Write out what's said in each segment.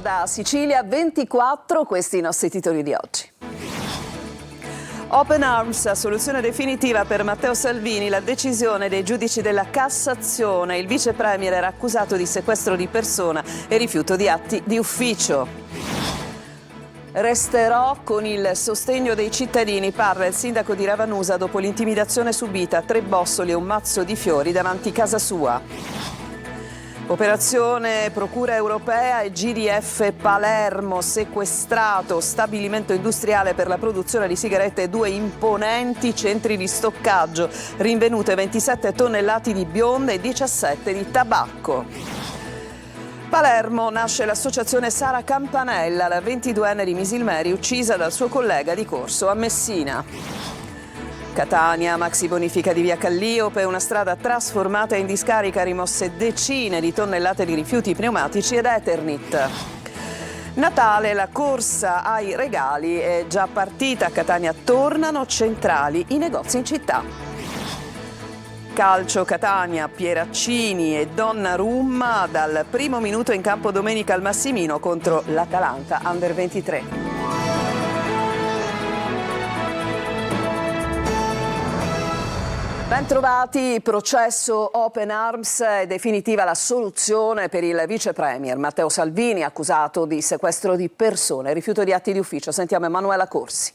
da Sicilia 24, questi i nostri titoli di oggi. Open Arms, soluzione definitiva per Matteo Salvini, la decisione dei giudici della Cassazione. Il vice premier era accusato di sequestro di persona e rifiuto di atti di ufficio. Resterò con il sostegno dei cittadini, parla il sindaco di Ravanusa dopo l'intimidazione subita, 3 bossoli e un mazzo di fiori davanti casa sua. Operazione Procura Europea e GDF Palermo, sequestrato stabilimento industriale per la produzione di sigarette e 2 imponenti centri di stoccaggio, rinvenute 27 tonnellate di bionda e 17 di tabacco. Palermo nasce l'associazione Sara Campanella, la 22enne di Misilmeri uccisa dal suo collega di corso a Messina. Catania, maxi bonifica di via Calliope, una strada trasformata in discarica, rimosse decine di tonnellate di rifiuti pneumatici ed Eternit. Natale, la corsa ai regali è già partita, a Catania tornano centrali i negozi in città. Calcio Catania, Pieraccini e Donnarumma dal primo minuto in campo domenica al Massimino contro l'Atalanta Under 23. Bentrovati, processo Open Arms, è definitiva la soluzione per il vice premier Matteo Salvini, accusato di sequestro di persone e rifiuto di atti di ufficio. Sentiamo Emanuela Corsi.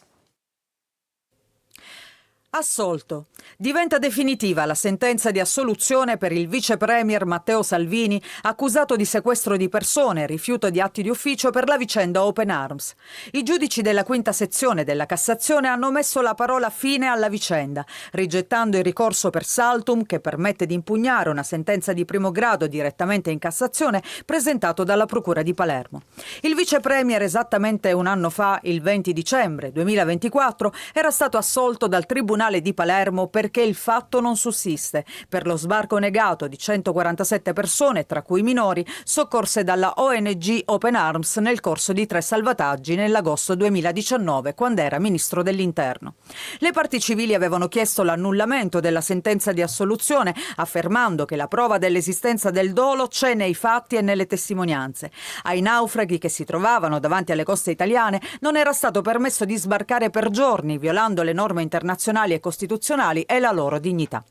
Assolto. Diventa definitiva la sentenza di assoluzione per il vice premier Matteo Salvini, accusato di sequestro di persone e rifiuto di atti di ufficio per la vicenda Open Arms. I giudici della quinta sezione della Cassazione hanno messo la parola fine alla vicenda, rigettando il ricorso per saltum che permette di impugnare una sentenza di primo grado direttamente in Cassazione presentato dalla Procura di Palermo. Il vice premier esattamente un anno fa, il 20 dicembre 2024, era stato assolto dal Tribunale di Palermo perché il fatto non sussiste per lo sbarco negato di 147 persone, tra cui minori, soccorse dalla ONG Open Arms nel corso di 3 salvataggi nell'agosto 2019, quando era ministro dell'Interno. Le parti civili avevano chiesto l'annullamento della sentenza di assoluzione, affermando che la prova dell'esistenza del dolo c'è nei fatti e nelle testimonianze. Ai naufraghi che si trovavano davanti alle coste italiane non era stato permesso di sbarcare per giorni, violando le norme internazionali e costituzionali e la loro dignità.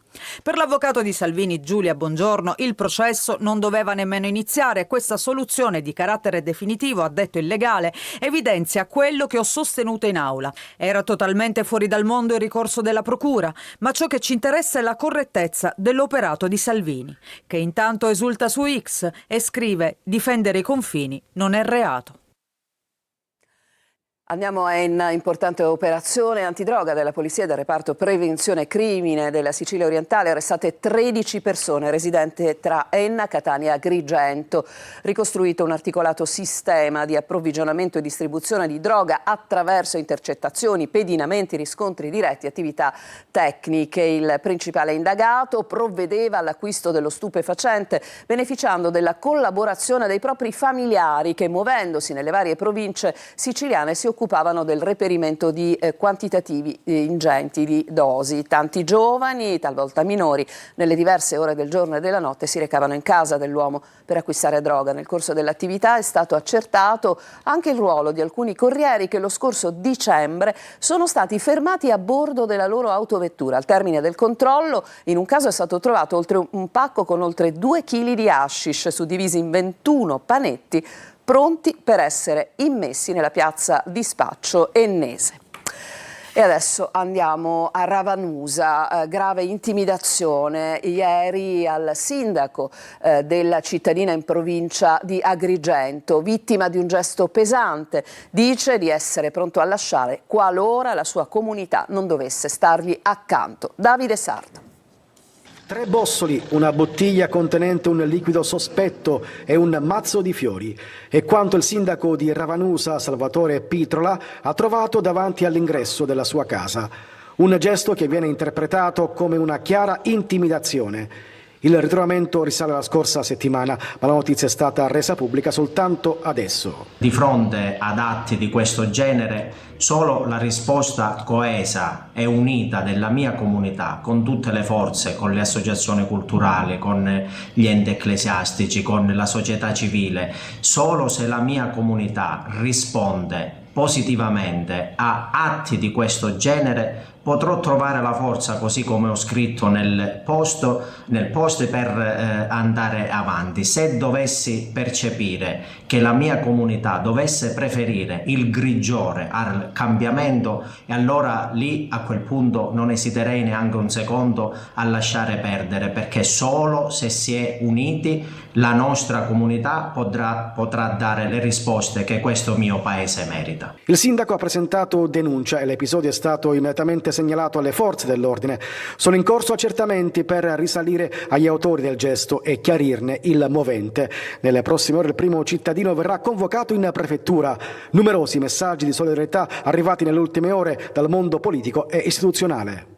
Per l'avvocato di Salvini, Giulia Bongiorno, il processo non doveva nemmeno iniziare. Questa soluzione di carattere definitivo, ha detto il legale, evidenzia quello che ho sostenuto in aula. Era totalmente fuori dal mondo il ricorso della procura, ma ciò che ci interessa è la correttezza dell'operato di Salvini, che intanto esulta su X e scrive: difendere i confini non è reato. Andiamo a un'importante operazione antidroga della polizia e del reparto prevenzione crimine della Sicilia orientale. Arrestate 13 persone residenti tra Enna, Catania e Agrigento. Ricostruito un articolato sistema di approvvigionamento e distribuzione di droga attraverso intercettazioni, pedinamenti, riscontri diretti, attività tecniche. Il principale indagato provvedeva all'acquisto dello stupefacente beneficiando della collaborazione dei propri familiari che, muovendosi nelle varie province siciliane, si occupavano del reperimento di quantitativi ingenti di dosi. Tanti giovani, talvolta minori, nelle diverse ore del giorno e della notte si recavano in casa dell'uomo per acquistare droga. Nel corso dell'attività è stato accertato anche il ruolo di alcuni corrieri che lo scorso dicembre sono stati fermati a bordo della loro autovettura. Al termine del controllo, in un caso è stato trovato un pacco con oltre 2 kg di hashish suddivisi in 21 panetti pronti per essere immessi nella piazza di spaccio ennese. E adesso andiamo a Ravanusa, grave intimidazione ieri al sindaco della cittadina in provincia di Agrigento, vittima di un gesto pesante, dice di essere pronto a lasciare qualora la sua comunità non dovesse stargli accanto. Davide Sardo. 3 bossoli, una bottiglia contenente un liquido sospetto e un mazzo di fiori. È quanto il sindaco di Ravanusa, Salvatore Pitrola, ha trovato davanti all'ingresso della sua casa. Un gesto che viene interpretato come una chiara intimidazione. Il ritrovamento risale alla scorsa settimana, ma la notizia è stata resa pubblica soltanto adesso. Di fronte ad atti di questo genere, solo la risposta coesa e unita della mia comunità, con tutte le forze, con le associazioni culturali, con gli enti ecclesiastici, con la società civile, solo se la mia comunità risponde positivamente a atti di questo genere potrò trovare la forza, così come ho scritto nel post per andare avanti. Se dovessi percepire che la mia comunità dovesse preferire il grigiore al cambiamento, e allora lì a quel punto non esiterei neanche un secondo a lasciare perdere, perché solo se si è uniti la nostra comunità potrà dare le risposte che questo mio paese merita. Il sindaco ha presentato denuncia e l'episodio è stato immediatamente segnalato alle forze dell'ordine. Sono in corso accertamenti per risalire agli autori del gesto e chiarirne il movente. Nelle prossime ore il primo cittadino verrà convocato in prefettura. Numerosi messaggi di solidarietà arrivati nelle ultime ore dal mondo politico e istituzionale.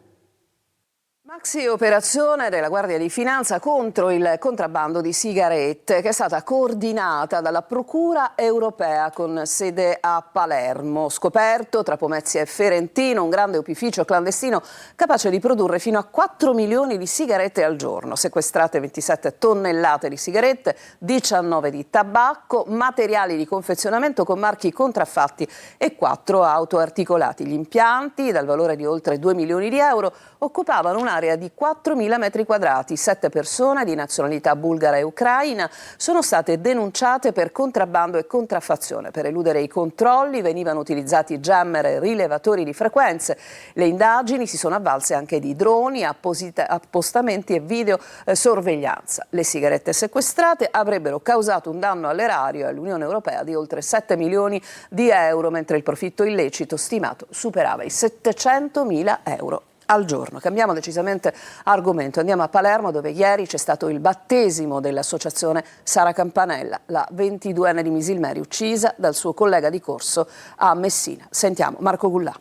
Maxi operazione della Guardia di Finanza contro il contrabbando di sigarette, che è stata coordinata dalla Procura europea con sede a Palermo. Scoperto tra Pomezia e Ferentino un grande opificio clandestino capace di produrre fino a 4 milioni di sigarette al giorno. Sequestrate 27 tonnellate di sigarette, 19 di tabacco, materiali di confezionamento con marchi contraffatti e 4 auto articolati. Gli impianti, dal valore di oltre 2 milioni di euro, occupavano un'area di 4.000 metri quadrati. 7 persone di nazionalità bulgara e ucraina sono state denunciate per contrabbando e contraffazione. Per eludere i controlli venivano utilizzati jammer e rilevatori di frequenze. Le indagini si sono avvalse anche di droni, appostamenti e videosorveglianza. Le sigarette sequestrate avrebbero causato un danno all'erario e all'Unione Europea di oltre 7 milioni di euro, mentre il profitto illecito stimato superava i 700.000 euro al giorno. Cambiamo decisamente argomento, andiamo a Palermo, dove ieri c'è stato il battesimo dell'associazione Sara Campanella, la 22enne di Misilmeri uccisa dal suo collega di corso a Messina. Sentiamo Marco Gullà.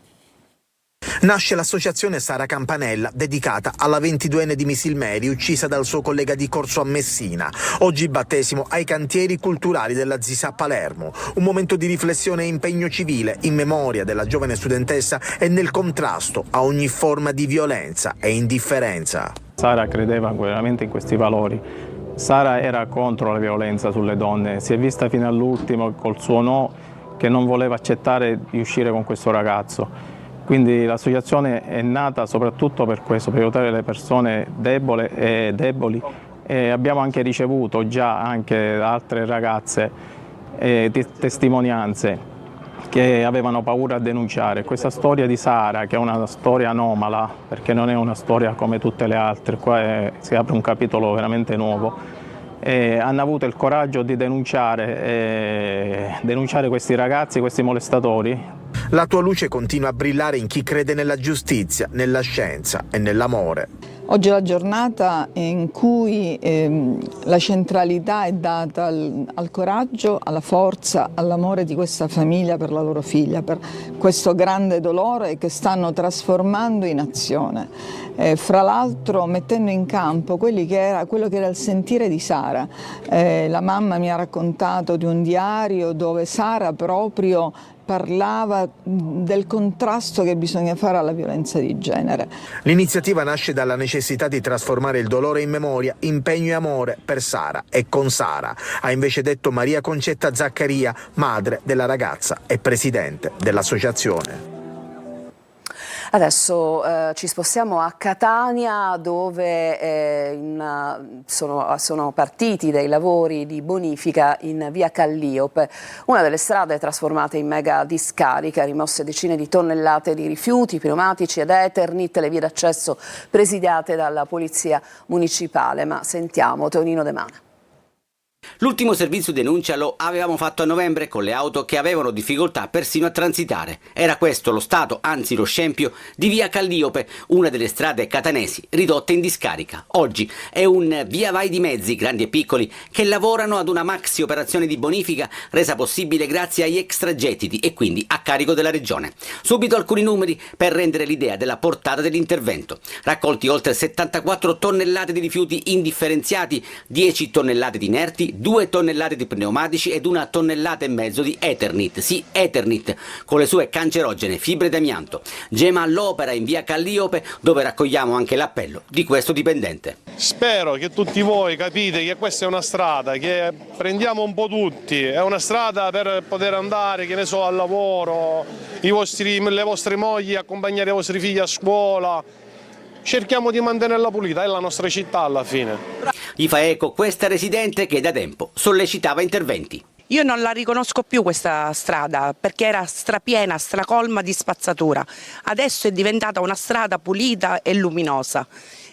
Nasce l'associazione Sara Campanella, dedicata alla 22enne di Misilmeri, uccisa dal suo collega di corso a Messina. Oggi battesimo ai cantieri culturali della ZISA a Palermo. Un momento di riflessione e impegno civile in memoria della giovane studentessa e nel contrasto a ogni forma di violenza e indifferenza. Sara credeva veramente in questi valori. Sara era contro la violenza sulle donne, si è vista fino all'ultimo col suo no, che non voleva accettare di uscire con questo ragazzo. Quindi l'associazione è nata soprattutto per questo, per aiutare le persone deboli, e abbiamo anche ricevuto già anche da altre ragazze testimonianze che avevano paura a denunciare. Questa storia di Sara, che è una storia anomala, perché non è una storia come tutte le altre, qua si apre un capitolo veramente nuovo, hanno avuto il coraggio di denunciare questi ragazzi, questi molestatori. La tua luce continua a brillare in chi crede nella giustizia, nella scienza e nell'amore. Oggi è la giornata in cui la centralità è data al coraggio, alla forza, all'amore di questa famiglia per la loro figlia, per questo grande dolore che stanno trasformando in azione. Fra l'altro mettendo in campo quello che era il sentire di Sara. La mamma mi ha raccontato di un diario dove Sara proprio parlava del contrasto che bisogna fare alla violenza di genere. L'iniziativa nasce dalla necessità di trasformare il dolore in memoria, impegno e amore per Sara e con Sara, ha invece detto Maria Concetta Zaccaria, madre della ragazza e presidente dell'associazione. Adesso ci spostiamo a Catania, dove sono partiti dei lavori di bonifica in via Calliope, una delle strade trasformate in mega discarica, rimosse decine di tonnellate di rifiuti, pneumatici ed eternit, le vie d'accesso presidiate dalla polizia municipale. Ma sentiamo Tonino De Mana. L'ultimo servizio denuncia lo avevamo fatto a novembre con le auto che avevano difficoltà persino a transitare. Era questo lo stato, anzi lo scempio, di via Calliope, una delle strade catanesi ridotte in discarica. Oggi è un via vai di mezzi, grandi e piccoli, che lavorano ad una maxi operazione di bonifica resa possibile grazie agli extragettiti e quindi a carico della regione. Subito alcuni numeri per rendere l'idea della portata dell'intervento. Raccolti oltre 74 tonnellate di rifiuti indifferenziati, 10 tonnellate di inerti, 2 tonnellate di pneumatici ed 1,5 tonnellate di Eternit, sì Eternit, con le sue cancerogene fibre d'amianto. Gema all'opera in via Calliope, dove raccogliamo anche l'appello di questo dipendente. Spero che tutti voi capite che questa è una strada che prendiamo un po' tutti, è una strada per poter andare, che ne so, al lavoro, le vostre mogli, accompagnare i vostri figli a scuola. Cerchiamo di mantenerla pulita, è la nostra città alla fine. Gli fa eco questa residente che da tempo sollecitava interventi. Io non la riconosco più questa strada perché era strapiena, stracolma di spazzatura. Adesso è diventata una strada pulita e luminosa.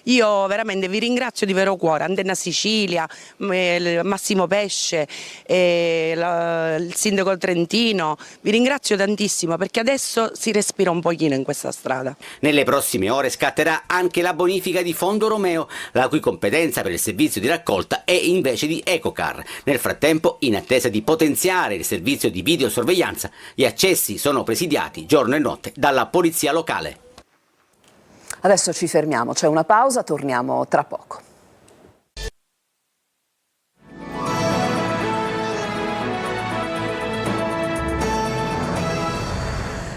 Io veramente vi ringrazio di vero cuore, Antenna Sicilia, Massimo Pesce, il sindaco Trentino, vi ringrazio tantissimo perché adesso si respira un pochino in questa strada. Nelle prossime ore scatterà anche la bonifica di Fondo Romeo, la cui competenza per il servizio di raccolta è invece di Ecocar. Nel frattempo, in attesa di potenziare il servizio di videosorveglianza, gli accessi sono presidiati giorno e notte dalla polizia locale. Adesso ci fermiamo, c'è una pausa, torniamo tra poco.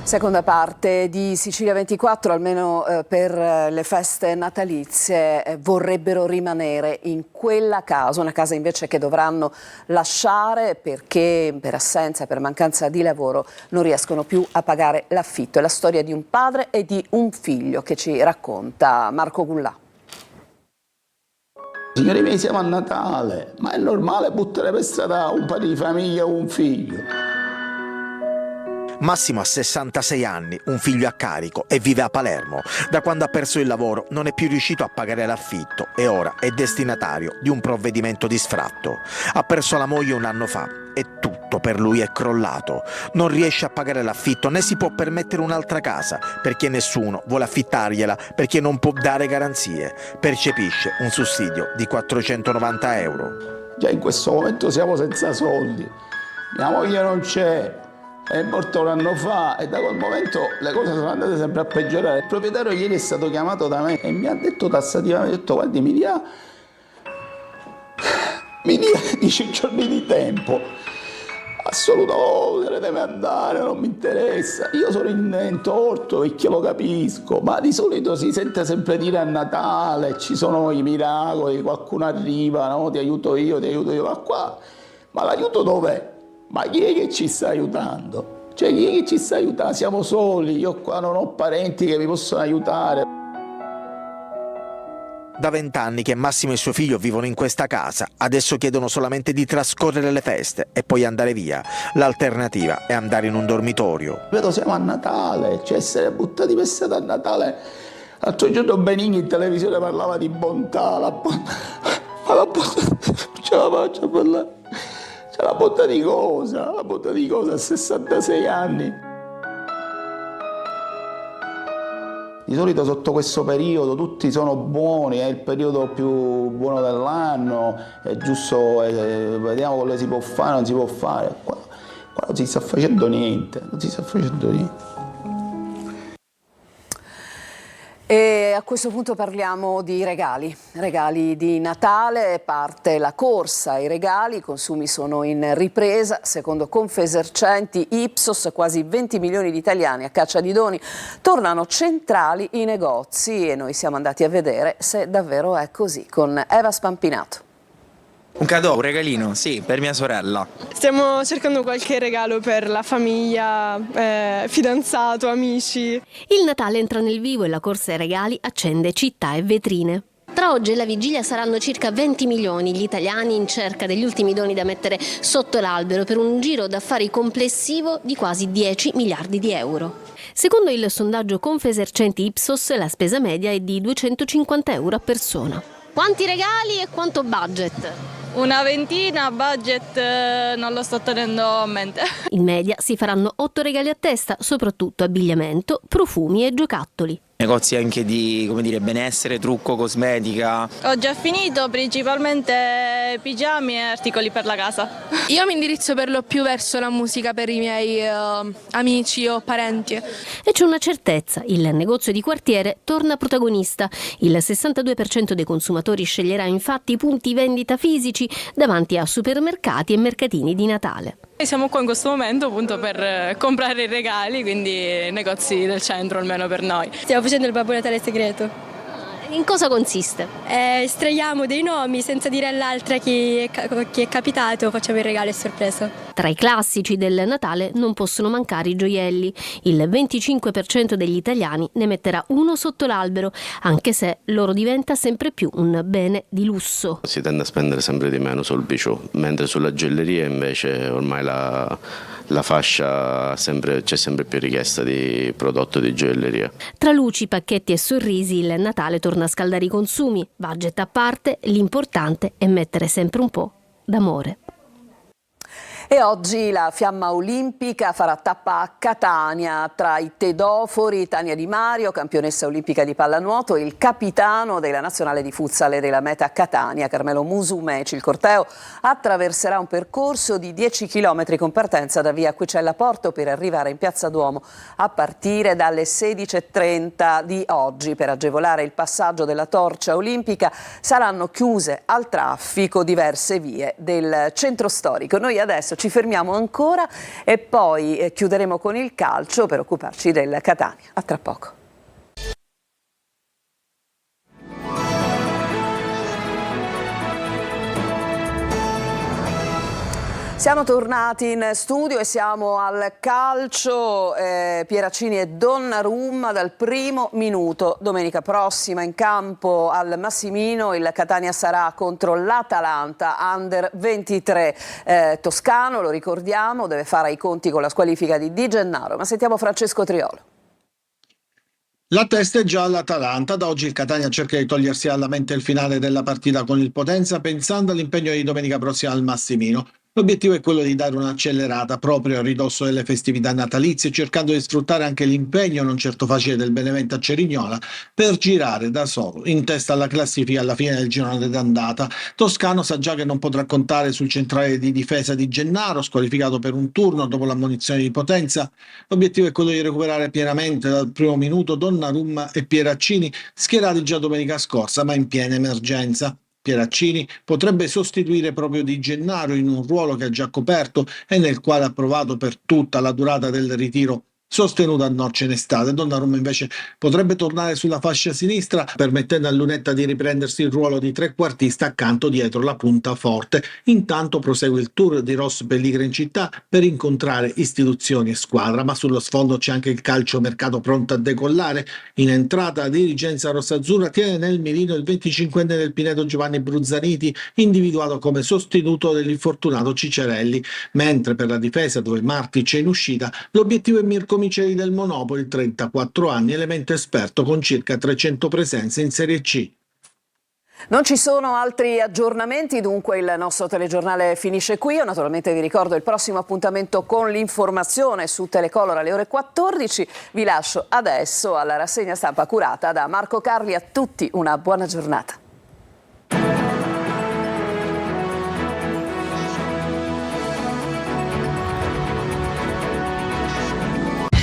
Seconda parte di Sicilia 24, almeno per le feste natalizie, vorrebbero rimanere in quella casa, una casa invece che dovranno lasciare perché per assenza, per mancanza di lavoro non riescono più a pagare l'affitto. È la storia di un padre e di un figlio che ci racconta Marco Gullà. Signori miei, siamo a Natale, ma è normale buttare per strada un padre di famiglia o un figlio? Massimo ha 66 anni, un figlio a carico e vive a Palermo. Da quando ha perso il lavoro non è più riuscito a pagare l'affitto e ora è destinatario di un provvedimento di sfratto. Ha perso la moglie un anno fa e tutto per lui è crollato. Non riesce a pagare l'affitto né si può permettere un'altra casa perché nessuno vuole affittargliela perché non può dare garanzie. Percepisce un sussidio di 490 euro. Già in questo momento siamo senza soldi. Mia moglie non c'è. È morto un anno fa e da quel momento le cose sono andate sempre a peggiorare. Il proprietario ieri è stato chiamato da me e mi ha detto tassativamente, ha detto guardi mi dia 10 giorni di tempo. Assoluto, se ne deve andare, non mi interessa. Io sono in torto perché lo capisco, ma di solito si sente sempre dire a Natale, ci sono i miracoli, qualcuno arriva, no? Ti aiuto io, ma qua, ma l'aiuto dov'è? Ma chi è che ci sta aiutando? Cioè chi è che ci sta aiutando? Siamo soli, io qua non ho parenti che mi possono aiutare. Da 20 anni che Massimo e suo figlio vivono in questa casa, adesso chiedono solamente di trascorrere le feste e poi andare via. L'alternativa è andare in un dormitorio. Vedo siamo a Natale, cioè essere buttati per strada a Natale. L'altro giorno Benigni in televisione parlava di bontà, ma la bontà non ce la faccio a parlare. C'è la bontà di cosa? La bontà di cosa a 66 anni? Di solito sotto questo periodo tutti sono buoni, è il periodo più buono dell'anno, è giusto, vediamo quello che si può fare, non si può fare. Qua non si sta facendo niente, non si sta facendo niente. E a questo punto parliamo di regali di Natale, parte la corsa ai regali, i consumi sono in ripresa, secondo Confesercenti Ipsos quasi 20 milioni di italiani a caccia di doni tornano centrali i negozi e noi siamo andati a vedere se davvero è così con Eva Spampinato. Un cadeau, un regalino, sì, per mia sorella. Stiamo cercando qualche regalo per la famiglia, fidanzato, amici. Il Natale entra nel vivo e la corsa ai regali accende città e vetrine. Tra oggi e la vigilia saranno circa 20 milioni gli italiani in cerca degli ultimi doni da mettere sotto l'albero per un giro d'affari complessivo di quasi 10 miliardi di euro. Secondo il sondaggio Confesercenti Ipsos, la spesa media è di 250 euro a persona. Quanti regali e quanto budget? Una ventina, budget non lo sto tenendo a mente. In media si faranno 8 regali a testa, soprattutto abbigliamento, profumi e giocattoli. Negozi anche di, come dire, benessere, trucco, cosmetica. Ho già finito, principalmente pigiami e articoli per la casa. Io mi indirizzo per lo più verso la musica per i miei amici o parenti. E c'è una certezza, il negozio di quartiere torna protagonista. Il 62% dei consumatori sceglierà infatti punti vendita fisici davanti a supermercati e mercatini di Natale. Siamo qua in questo momento appunto per comprare i regali, quindi negozi del centro almeno per noi. Stiamo facendo il Babbo Natale segreto. In cosa consiste? Estraiamo dei nomi senza dire all'altra chi è capitato, facciamo il regalo a sorpresa. Tra i classici del Natale non possono mancare i gioielli. Il 25% degli italiani ne metterà uno sotto l'albero, anche se l'oro diventa sempre più un bene di lusso. Si tende a spendere sempre di meno sul bijou, mentre sulla gioielleria invece ormai la fascia c'è sempre più richiesta di prodotto di gioielleria. Tra luci, pacchetti e sorrisi il Natale torna a scaldare i consumi. Budget a parte, l'importante è mettere sempre un po' d'amore. E oggi la fiamma olimpica farà tappa a Catania tra i tedofori Tania Di Mario, campionessa olimpica di pallanuoto, e il capitano della nazionale di futsal e della meta Catania, Carmelo Musumeci. Il corteo attraverserà un percorso di 10 km con partenza da via Acquicella Porto per arrivare in Piazza Duomo a partire dalle 16:30 di oggi. Per agevolare il passaggio della torcia olimpica saranno chiuse al traffico diverse vie del centro storico. Noi adesso ci fermiamo ancora e poi chiuderemo con il calcio per occuparci del Catania. A tra poco. Siamo tornati in studio e siamo al calcio. Pieraccini e Donnarumma dal primo minuto. Domenica prossima in campo al Massimino il Catania sarà contro l'Atalanta Under 23. Toscano, lo ricordiamo, deve fare i conti con la squalifica di Di Gennaro. Ma sentiamo Francesco Triolo. La testa è già all'Atalanta. Da oggi il Catania cerca di togliersi alla mente il finale della partita con il Potenza, pensando all'impegno di domenica prossima al Massimino. L'obiettivo è quello di dare un'accelerata proprio a ridosso delle festività natalizie, cercando di sfruttare anche l'impegno non certo facile del Benevento a Cerignola per girare da solo in testa alla classifica alla fine del girone d'andata. Toscano sa già che non potrà contare sul centrale di difesa di Gennaro, squalificato per un turno dopo l'ammonizione di Potenza. L'obiettivo è quello di recuperare pienamente dal primo minuto Donnarumma e Pieraccini, schierati già domenica scorsa ma in piena emergenza. Pieraccini potrebbe sostituire proprio Di Gennaro in un ruolo che ha già coperto e nel quale ha provato per tutta la durata del ritiro sostenuto a Norcia in estate. Donnarumma invece potrebbe tornare sulla fascia sinistra, permettendo a Lunetta di riprendersi il ruolo di trequartista accanto dietro la punta forte. Intanto prosegue il tour di Ross Pelligra in città per incontrare istituzioni e squadra, ma sullo sfondo c'è anche il calciomercato pronto a decollare. In entrata la dirigenza rossazzurra tiene nel mirino il 25enne del Pineto Giovanni Bruzzaniti, individuato come sostituto dell'infortunato Cicerelli, mentre per la difesa, dove Martic è in uscita, l'obiettivo è Mirko Miceli del Monopoli, 34 anni, elemento esperto con circa 300 presenze in Serie C. Non ci sono altri aggiornamenti, dunque il nostro telegiornale finisce qui. Io naturalmente vi ricordo il prossimo appuntamento con l'informazione su Telecolor alle ore 14. Vi lascio adesso alla rassegna stampa curata da Marco Carli. A tutti una buona giornata.